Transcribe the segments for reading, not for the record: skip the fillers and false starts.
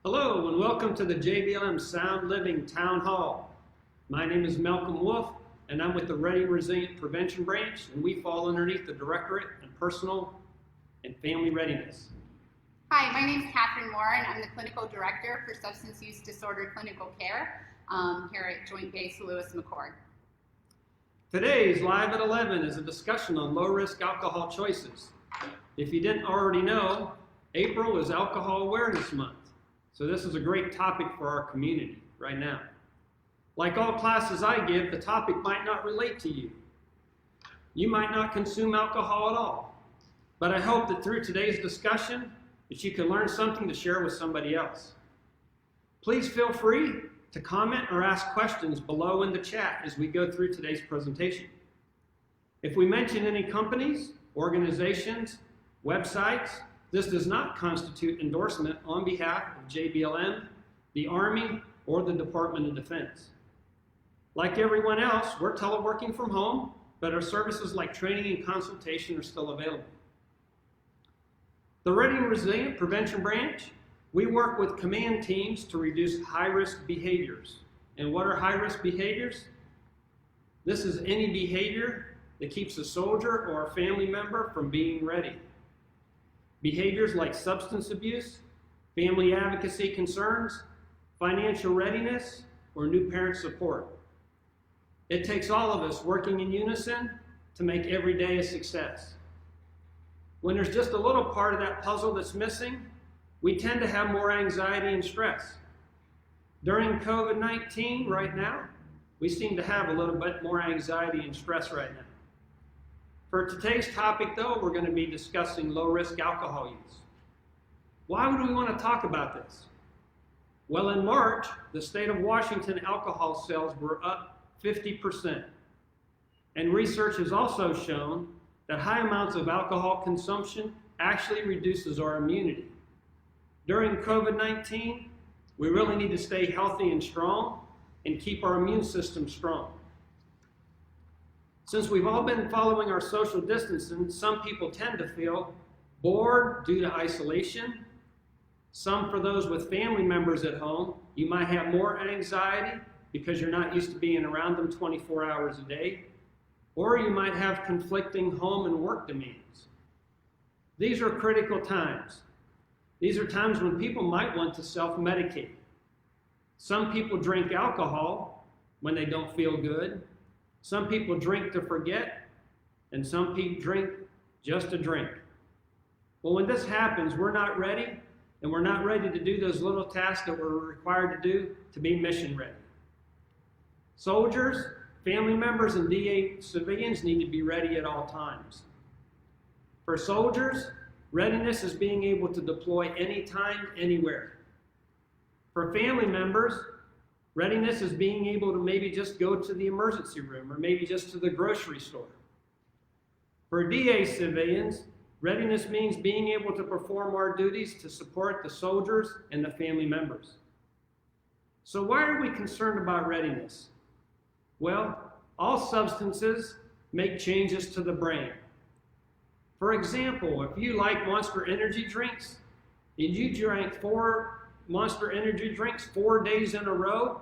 Hello and welcome to the JBLM Sound Living Town Hall. My name is Malcolm Wolf and I'm with the Readiness Resilient Prevention Branch, and we fall underneath the Directorate in Personal and Family Readiness. Hi, my name is Catherine Moore and I'm the Clinical Director for Substance Use Disorder Clinical Care here at Joint Base Lewis-McChord. Today's Live at 11 is a discussion on low-risk alcohol choices. If you didn't already know, April is Alcohol Awareness Month. So this is a great topic for our community right now. Like all classes I give, the topic might not relate to you. You might not consume alcohol at all. But I hope that through today's discussion, that you can learn something to share with somebody else. Please feel free to comment or ask questions below in the chat as we go through today's presentation. If we mention any companies, organizations, websites, this does not constitute endorsement on behalf of JBLM, the Army, or the Department of Defense. Like everyone else, we're teleworking from home, but our services like training and consultation are still available. The Readiness Resilient Prevention Branch, we work with command teams to reduce high-risk behaviors. And what are high-risk behaviors? This is any behavior that keeps a soldier or a family member from being ready. Behaviors like substance abuse, family advocacy concerns, financial readiness, or new parent support. It takes all of us working in unison to make every day a success. When there's just a little part of that puzzle that's missing, we tend to have more anxiety and stress. During COVID-19 right now, we seem to have a little bit more anxiety and stress right now. For today's topic, though, we're going to be discussing low-risk alcohol use. Why would we want to talk about this? Well, in March, the state of Washington alcohol sales were up 50%. And research has also shown that high amounts of alcohol consumption actually reduces our immunity. During COVID-19, we really need to stay healthy and strong and keep our immune system strong. Since we've all been following our social distancing, some people tend to feel bored due to isolation. Some, for those with family members at home, you might have more anxiety because you're not used to being around them 24 hours a day. Or you might have conflicting home and work demands. These are critical times. These are times when people might want to self-medicate. Some people drink alcohol when they don't feel good. Some people drink to forget, and some people drink just to drink. Well, when this happens, we're not ready, and we're not ready to do those little tasks that we're required to do to be mission ready. Soldiers, family members, and DA civilians need to be ready at all times. For soldiers, readiness is being able to deploy anytime, anywhere. For family members, readiness is being able to maybe just go to the emergency room or maybe just to the grocery store. For DA civilians, readiness means being able to perform our duties to support the soldiers and the family members. So why are we concerned about readiness? Well, all substances make changes to the brain. For example, if you like Monster energy drinks and you drank 4 Monster energy drinks 4 days in a row,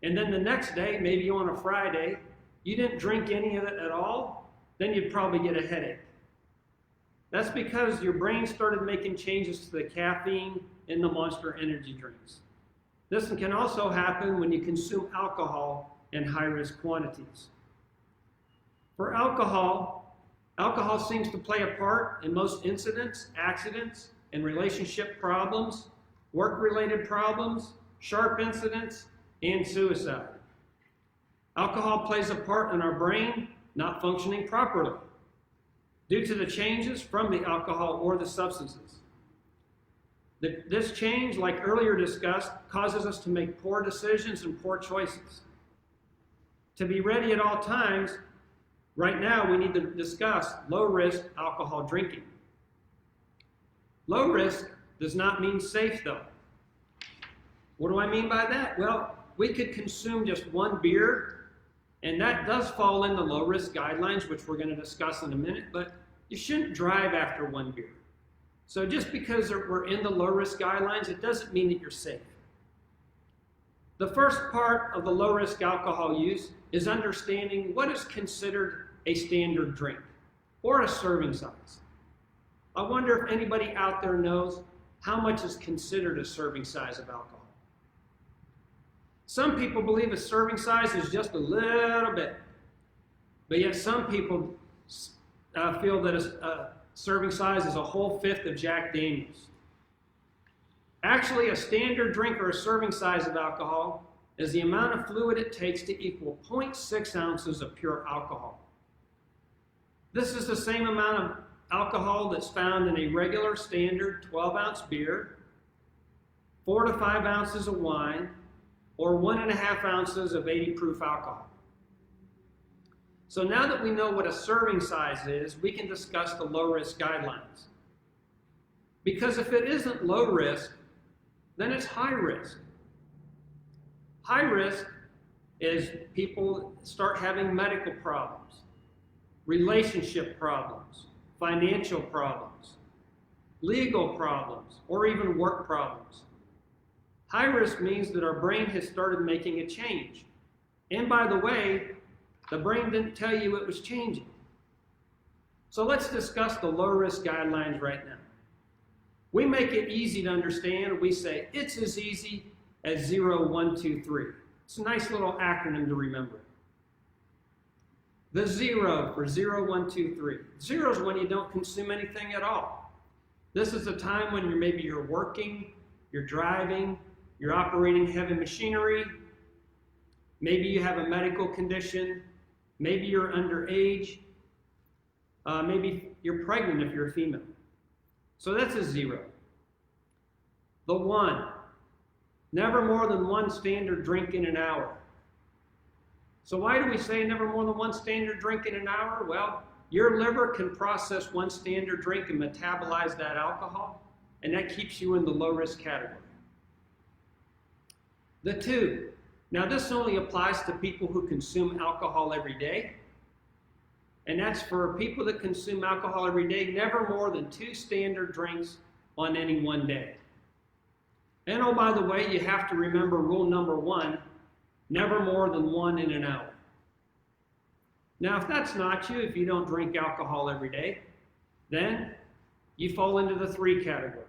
and then the next day, maybe on a Friday, you didn't drink any of it at all, then you'd probably get a headache. That's because your brain started making changes to the caffeine in the Monster energy drinks. This can also happen when you consume alcohol in high-risk quantities. For alcohol, alcohol seems to play a part in most incidents, accidents, and relationship problems, work-related problems, sharp incidents, and suicide. Alcohol plays a part in our brain not functioning properly due to the changes from the alcohol or the substances. This change, like earlier discussed, causes us to make poor decisions and poor choices. To be ready at all times, right now we need to discuss low-risk alcohol drinking. Low risk does not mean safe, though. What do I mean by that? Well, we could consume just 1 beer, and that does fall in the low-risk guidelines, which we're going to discuss in a minute, but you shouldn't drive after 1 beer. So just because we're in the low-risk guidelines, it doesn't mean that you're safe. The first part of the low-risk alcohol use is understanding what is considered a standard drink or a serving size. I wonder if anybody out there knows how much is considered a serving size of alcohol. Some people believe a serving size is just a little bit, but yet some people feel that a serving size is a whole fifth of Jack Daniels. Actually, a standard drink or a serving size of alcohol is the amount of fluid it takes to equal 0.6 ounces of pure alcohol. This is the same amount of alcohol that's found in a regular standard 12-ounce beer, 4 to 5 ounces of wine, or 1.5 ounces of 80-proof alcohol. So now that we know what a serving size is, we can discuss the low-risk guidelines. Because if it isn't low risk, then it's high risk. High risk is people start having medical problems, relationship problems, financial problems, legal problems, or even work problems. High risk means that our brain has started making a change. And by the way, the brain didn't tell you it was changing. So let's discuss the low risk guidelines right now. We make it easy to understand. We say it's as easy as 0, 1, 2, 3. It's a nice little acronym to remember. The 0 for 0, 1, 2, 3. 0 is when you don't consume anything at all. This is a time when maybe you're working, you're driving, you're operating heavy machinery, maybe you have a medical condition, maybe you're underage, maybe you're pregnant if you're a female. So that's a 0. The 1, never more than 1 standard drink in an hour. So why do we say never more than 1 standard drink in an hour? Well, your liver can process 1 standard drink and metabolize that alcohol, and that keeps you in the low risk category. The 2, now this only applies to people who consume alcohol every day, and that's for people that consume alcohol every day, never more than 2 standard drinks on any one day. And oh, by the way, you have to remember rule number 1, never more than 1 in an hour. Now, if that's not you, if you don't drink alcohol every day, then you fall into the 3 category.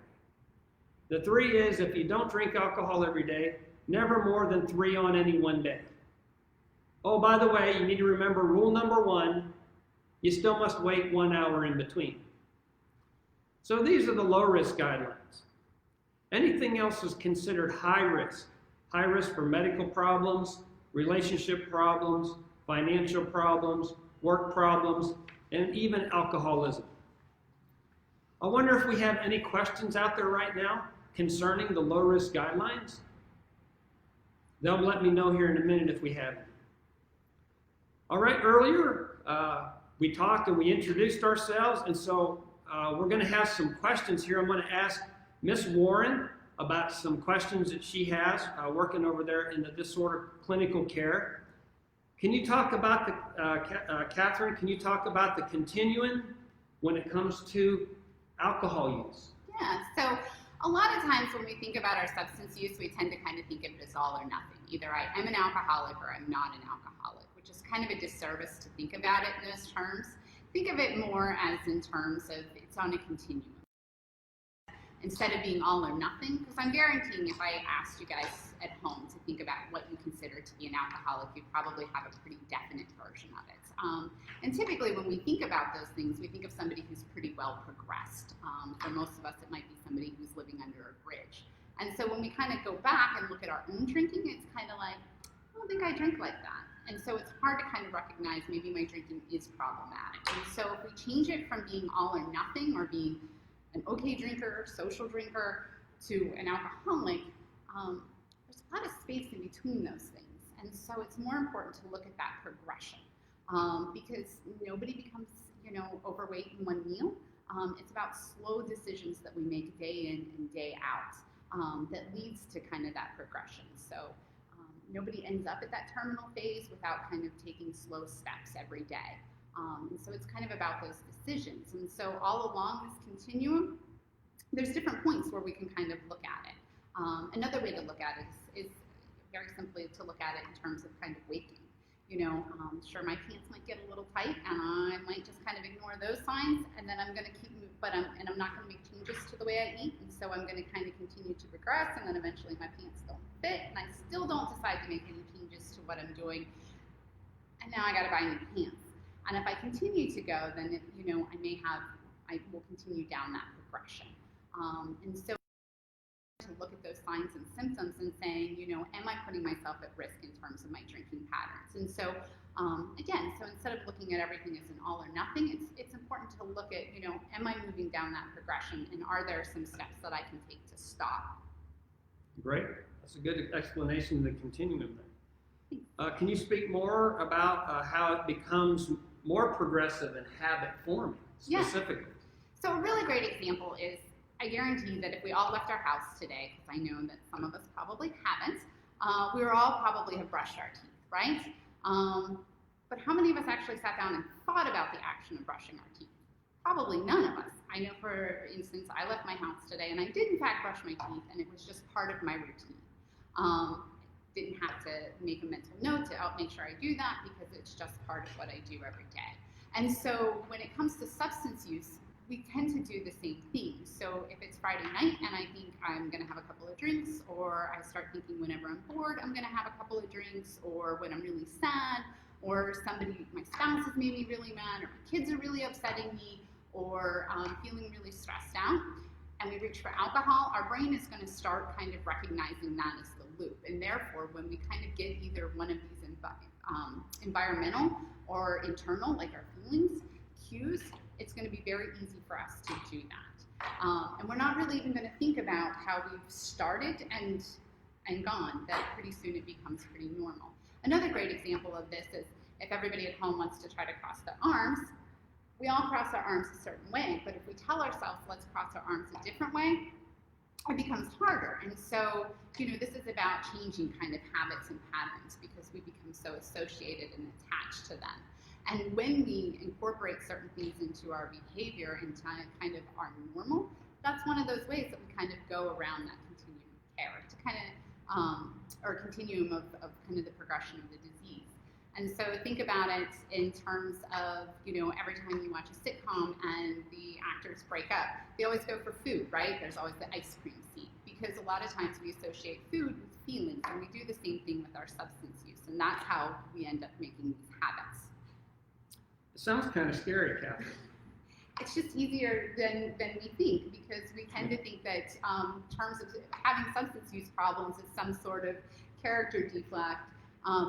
The 3 is if you don't drink alcohol every day, never more than 3 on any one day. Oh, by the way, you need to remember rule number 1, you still must wait 1 hour in between. So these are the low risk guidelines. Anything else is considered high risk. High risk for medical problems, relationship problems, financial problems, work problems, and even alcoholism. I wonder if we have any questions out there right now concerning the low risk guidelines. They'll let me know here in a minute if we have any. All right, earlier we talked and we introduced ourselves, and so we're going to have some questions here. I'm going to ask Miss Warren about some questions that she has working over there in the disorder clinical care. Can you talk about the, Catherine, can you talk about the continuum when it comes to alcohol use? Yeah, so a lot of times when we think about our substance use, we tend to kind of think of it as all or nothing. Either I am an alcoholic or I'm not an alcoholic, which is kind of a disservice to think about it in those terms. Think of it more as in terms of it's on a continuum, instead of being all or nothing, because I'm guaranteeing if I asked you guys at home to think about what you consider to be an alcoholic, you'd probably have a pretty definite version of it. And typically when we think about those things, we think of somebody who's pretty well progressed. For most of us, it might be somebody who's living under a bridge. And so when we kind of go back and look at our own drinking, it's kind of like, I don't think I drink like that. And so it's hard to kind of recognize maybe my drinking is problematic. And so if we change it from being all or nothing or being an okay drinker, social drinker, to an alcoholic, there's a lot of space in between those things. And so it's more important to look at that progression because nobody becomes, overweight in one meal. It's about slow decisions that we make day in and day out that leads to kind of that progression. So nobody ends up at that terminal phase without kind of taking slow steps every day. And so it's kind of about those decisions. And so all along this continuum, there's different points where we can kind of look at it. Another way to look at it is very simply to look at it in terms of kind of weight gain. Sure, my pants might get a little tight, and I might just kind of ignore those signs, and then I'm going to keep, I'm not going to make changes to the way I eat, and so I'm going to kind of continue to regress, and then eventually my pants don't fit, and I still don't decide to make any changes to what I'm doing, and now I got to buy new pants. And if I continue to go, then I will continue down that progression. And so to look at those signs and symptoms and saying, am I putting myself at risk in terms of my drinking patterns? And so, again, so instead of looking at everything as an all or nothing, it's important to look at, am I moving down that progression, and are there some steps that I can take to stop? Great. That's a good explanation of the continuum there. Can you speak more about how it becomes more progressive and habit forming specifically? Yeah. So a really great example is, I guarantee that if we all left our house today, because I know that some of us probably haven't, we were all probably have brushed our teeth, right? But how many of us actually sat down and thought about the action of brushing our teeth? Probably none of us. I know, for instance, I left my house today and I did in fact brush my teeth, and it was just part of my routine. Didn't have to make a mental note to make sure I do that, because it's just part of what I do every day. And so when it comes to substance use, we tend to do the same thing. So if it's Friday night and I think I'm going to have a couple of drinks, or I start thinking whenever I'm bored I'm going to have a couple of drinks, or when I'm really sad, or my spouse has made me really mad, or my kids are really upsetting me, or feeling really stressed out, and we reach for alcohol, our brain is going to start kind of recognizing that as the loop. And therefore, when we kind of get either one of these environmental or internal, like our feelings, cues, it's going to be very easy for us to do that. And we're not really even going to think about how we've started and gone, that pretty soon it becomes pretty normal. Another great example of this is if everybody at home wants to try to cross their arms, we all cross our arms a certain way, but if we tell ourselves, let's cross our arms a different way, it becomes harder. And so, this is about changing kind of habits and patterns, because we become so associated and attached to them. And when we incorporate certain things into our behavior and kind of our normal, that's one of those ways that we kind of go around that continuum of care, to kind of, or continuum of kind of the progression of the disease. And so think about it in terms of, every time you watch a sitcom and the actors break up, they always go for food, right? There's always the ice cream scene, because a lot of times we associate food with feelings, and we do the same thing with our substance use, and that's how we end up making these habits. It sounds kind of scary, Catherine. It's just easier than we think, because we tend to think that in terms of having substance use problems is some sort of character defect,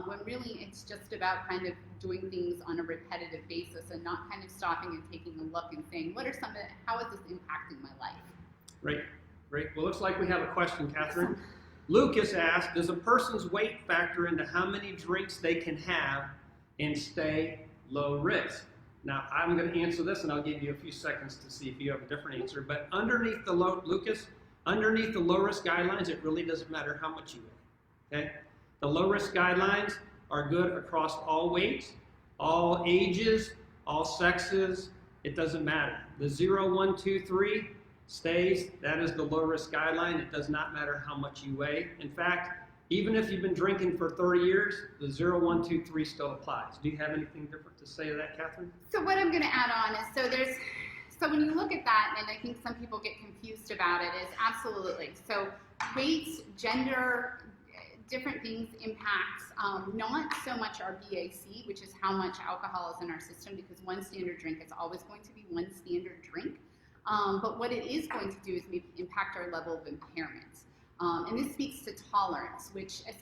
when really it's just about kind of doing things on a repetitive basis and not kind of stopping and taking a look and saying, how is this impacting my life? Great. Well, looks like we have a question, Catherine. Lucas asked, does a person's weight factor into how many drinks they can have and stay low risk? Now, I'm going to answer this, and I'll give you a few seconds to see if you have a different answer. But underneath the low risk guidelines, it really doesn't matter how much you weigh. Okay? The low risk guidelines are good across all weights, all ages, all sexes. It doesn't matter. The 0, 1, 2, 3 stays. That is the low risk guideline. It does not matter how much you weigh. In fact, even if you've been drinking for 30 years, the 0, 1, 2, 3 still applies. Do you have anything different to say to that, Catherine? So what I'm going to add on is, so when you look at that, and I think some people get confused about it, is absolutely. So weight, gender, different things impact not so much our BAC, which is how much alcohol is in our system, because one standard drink is always going to be one standard drink. But what it is going to do is maybe impact our level of impairment. And this speaks to tolerance, which, as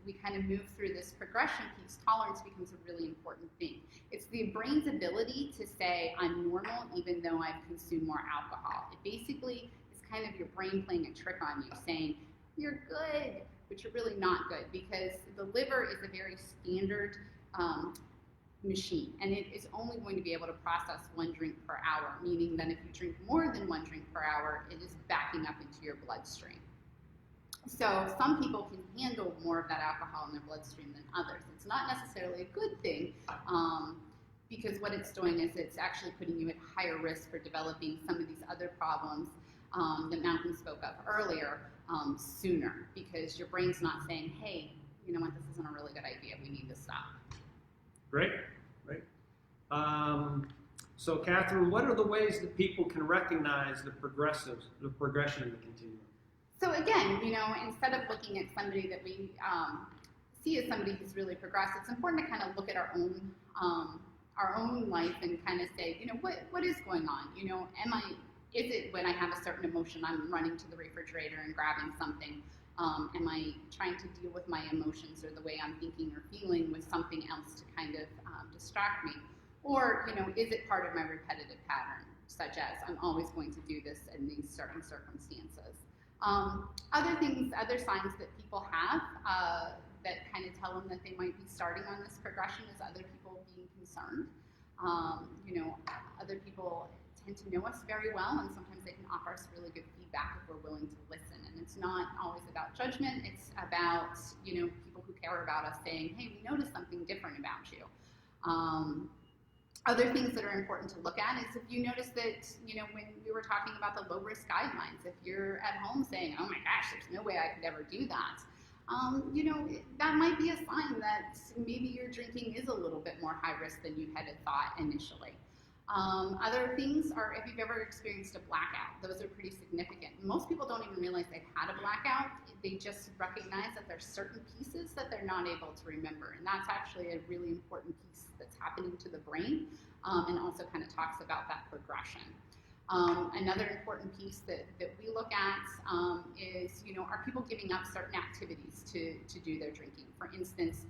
we kind of move through this progression piece, tolerance becomes a really important thing. It's the brain's ability to say, I'm normal even though I've consumed more alcohol. It basically is kind of your brain playing a trick on you, saying, you're good, but you're really not good, because the liver is a very standard machine, and it is only going to be able to process 1 drink per hour, meaning that if you drink more than 1 drink per hour, it is backing up into your bloodstream. So some people can handle more of that alcohol in their bloodstream than others. It's not necessarily a good thing, because what it's doing is it's actually putting you at higher risk for developing some of these other problems, that Malcolm spoke of earlier sooner, because your brain's not saying, hey, you know what, this isn't a really good idea, we need to stop. Great, great. So Catherine, what are the ways that people can recognize the progression in the continuum? So again, you know, instead of looking at somebody that we see as somebody who's really progressed, it's important to kind of look at our own life and kind of say, you know, what is going on? You know, is it when I have a certain emotion, I'm running to the refrigerator and grabbing something? Am I trying to deal with my emotions or the way I'm thinking or feeling with something else to kind of distract me? Or, you know, is it part of my repetitive pattern, such as I'm always going to do this in these certain circumstances? Other signs that people have that kind of tell them that they might be starting on this progression is other people being concerned. You know, other people tend to know us very well, and sometimes they can offer us really good feedback if we're willing to listen. And it's not always about judgment, it's about, you know, people who care about us saying, hey, we noticed something different about you. Other things that are important to look at is if you notice that, you know, when we were talking about the low risk guidelines, if you're at home saying, oh my gosh, there's no way I could ever do that, you know, that might be a sign that maybe your drinking is a little bit more high risk than you had thought initially. Other things are if you've ever experienced a blackout. Those are pretty significant. Most people don't even realize they've had a blackout. They just recognize that there's certain pieces that they're not able to remember. And that's actually a really important piece that's happening to the brain, and also kind of talks about that progression. Another important piece that we look at is, you know, are people giving up certain activities to do their drinking? For instance,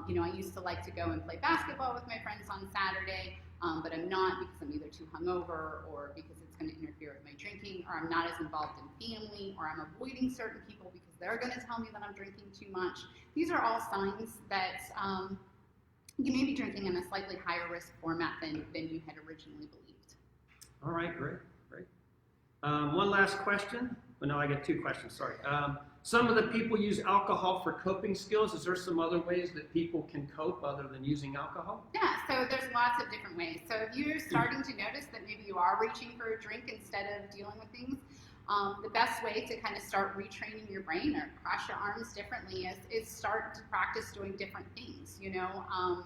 you know, I used to like to go and play basketball with my friends on Saturday, but I'm not because I'm either too hungover or because it's going to interfere with my drinking, or I'm not as involved in family, or I'm avoiding certain people because they're going to tell me that I'm drinking too much. These are all signs that you may be drinking in a slightly higher risk format than you had originally believed. All right, great, great. One last question. Well, no, I got two questions, sorry. Some of the people use alcohol for coping skills. Is there some other ways that people can cope other than using alcohol? Yeah, so there's lots of different ways. So if you're starting to notice that maybe you are reaching for a drink instead of dealing with things, the best way to kind of start retraining your brain or cross your arms differently is start to practice doing different things. You know,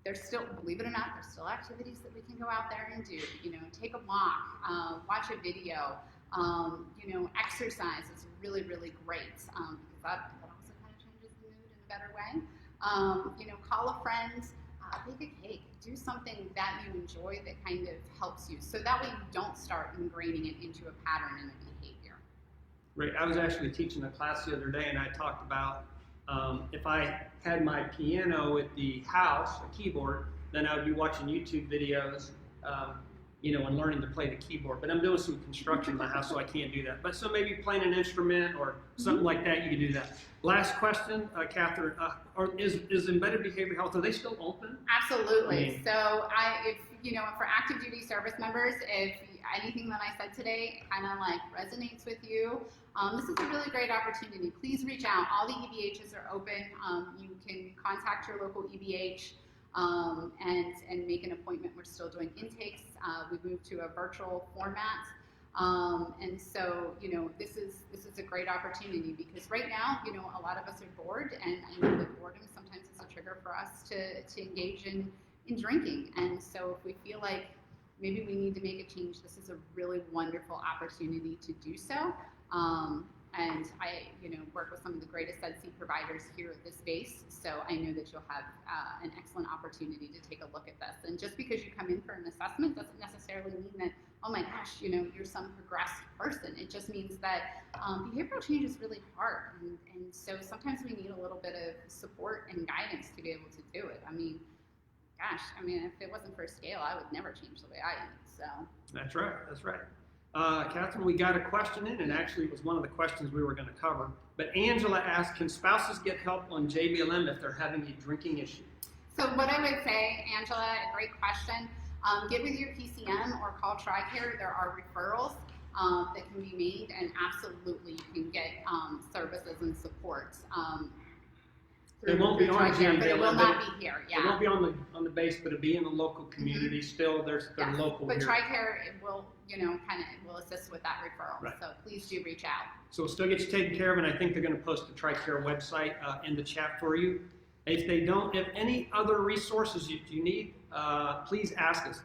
there's still, believe it or not, there's still activities that we can go out there and do. You know, take a walk, watch a video. You know, exercise is really, really great because that also kind of changes the mood in a better way. You know, call a friend, bake a cake, do something that you enjoy that kind of helps you. So that way you don't start ingraining it into a pattern and a behavior. Right. I was actually teaching a class the other day, and I talked about if I had my piano at the house, a keyboard, then I would be watching YouTube videos, you know, and learning to play the keyboard. But I'm doing some construction in the house, so I can't do that. But so maybe playing an instrument or something like that, you can do that. Last question, Catherine, is embedded behavioral health, are they still open? Absolutely. So if you know, for active duty service members, if anything that I said today kind of like resonates with you, this is a really great opportunity. Please reach out. All the EBHs are open. You can contact your local EBH. And make an appointment. We're still doing intakes. We've moved to a virtual format. And so, you know, this is a great opportunity because right now, you know, a lot of us are bored, and I know that boredom sometimes is a trigger for us to engage in drinking. And so if we feel like maybe we need to make a change, this is a really wonderful opportunity to do so. And I, you know, work with some of the greatest EdC providers here at this base, so I know that you'll have an excellent opportunity to take a look at this. And just because you come in for an assessment doesn't necessarily mean that, oh my gosh, you know, you're some progressed person. It just means that behavioral change is really hard, and so sometimes we need a little bit of support and guidance to be able to do it. I mean, gosh, I mean, if it wasn't for scale, I would never change the way I eat. So That's right. That's right. Catherine, we got a question in, and actually it was one of the questions we were going to cover. But Angela asked, can spouses get help on JBLM if they're having a drinking issue? So what I would say, Angela, a great question. Get with your PCM or call TRICARE. There are referrals that can be made, and absolutely you can get services and support. It won't be on TRICARE, JBLM, but it will not be here. It won't be on the base, but it'll be in the local community. Still, they're Yes, local but here. TRICARE it will, will assist with that referral. Right. So please do reach out. So we'll still get you taken care of, and I think they're going to post the TRICARE website in the chat for you. If they don't, if any other resources you need, please ask us.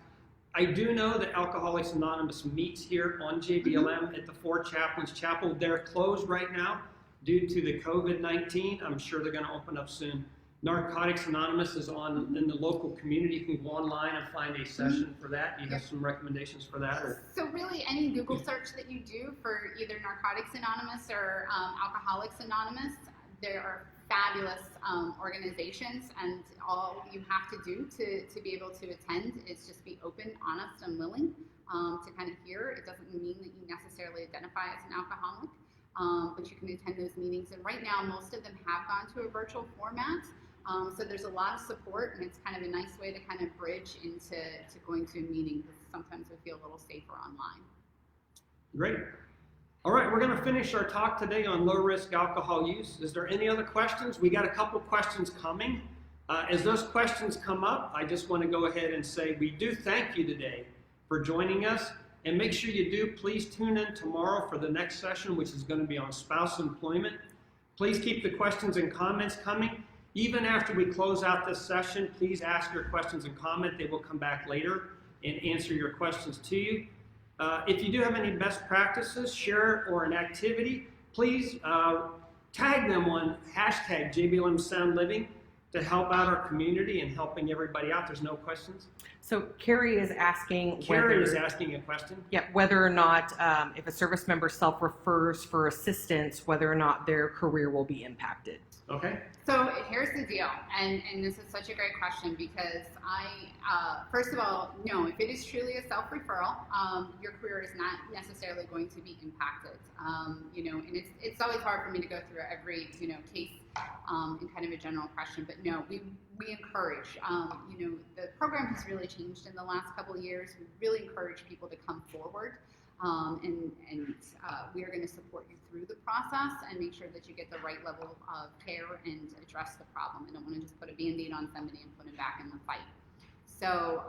I do know that Alcoholics Anonymous meets here on JBLM at the Four Chaplains Chapel. They're closed right now due to the COVID-19. I'm sure they're going to open up soon. Narcotics Anonymous is on in the local community. You can go online and find a session for that. You have some recommendations for that? Or? So really, any Google search that you do for either Narcotics Anonymous or Alcoholics Anonymous, there are fabulous organizations, and all you have to do to be able to attend is just be open, honest, and willing to kind of hear. It doesn't mean that you necessarily identify as an alcoholic, but you can attend those meetings. And right now, most of them have gone to a virtual format. So there's a lot of support, and it's kind of a nice way to kind of bridge into going to a meeting, because sometimes we feel a little safer online. Great. All right, we're going to finish our talk today on low-risk alcohol use. Is there any other questions? We got a couple questions coming. As those questions come up, I just want to go ahead and say we do thank you today for joining us. And make sure you do, please tune in tomorrow for the next session, which is going to be on spouse employment. Please keep the questions and comments coming. Even after we close out this session, please ask your questions and comment. They will come back later and answer your questions to you. If you do have any best practices, share or an activity, please tag them on hashtag JBLM Sound Living to help out our community and helping everybody out. There's no questions. So Carrie is asking Carrie is asking a question. Yeah, whether or not if a service member self-refers for assistance, whether or not their career will be impacted. Okay. So here's the deal, and this is such a great question, because first of all, no, if it is truly a self-referral, your career is not necessarily going to be impacted. And it's always hard for me to go through every case in kind of a general question, but no, we encourage. The program has really changed in the last couple of years. We really encourage people to come forward. And we are going to support you through the process and make sure that you get the right level of care and address the problem. I don't want to just put a Band-Aid on somebody and put them back in the fight. So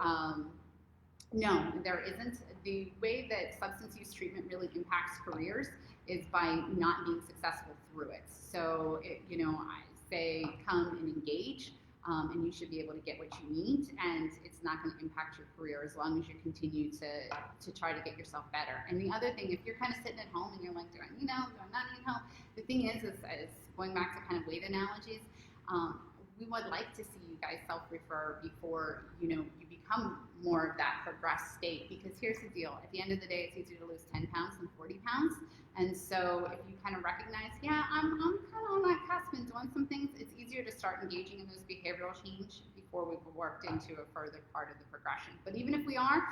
no, there isn't. The way that substance use treatment really impacts careers is by not being successful through it. So, I say come and engage. And you should be able to get what you need, and it's not going to impact your career as long as you continue to try to get yourself better. And the other thing, if you're kind of sitting at home and you're like, do I need help? Do I not need help? The thing is going back to kind of weight analogies, we would like to see you guys self-refer before you become more of that progressed state, because here's the deal. At the end of the day, it's easier to lose 10 pounds than 40 pounds. And so if you kind of recognize, yeah, I'm kind of on that cusp and doing some things, it's easier to start engaging in those behavioral change before we've worked into a further part of the progression. But even if we are,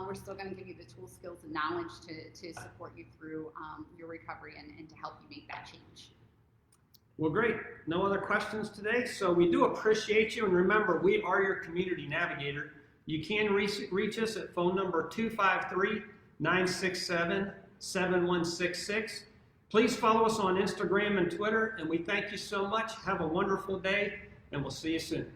we're still going to give you the tools, skills, and knowledge to support you through your recovery and to help you make that change. Well, great. No other questions today. So we do appreciate you. And remember, we are your community navigator. You can reach us at phone number 253-967-7166. Please follow us on Instagram and Twitter. And we thank you so much. Have a wonderful day, and we'll see you soon.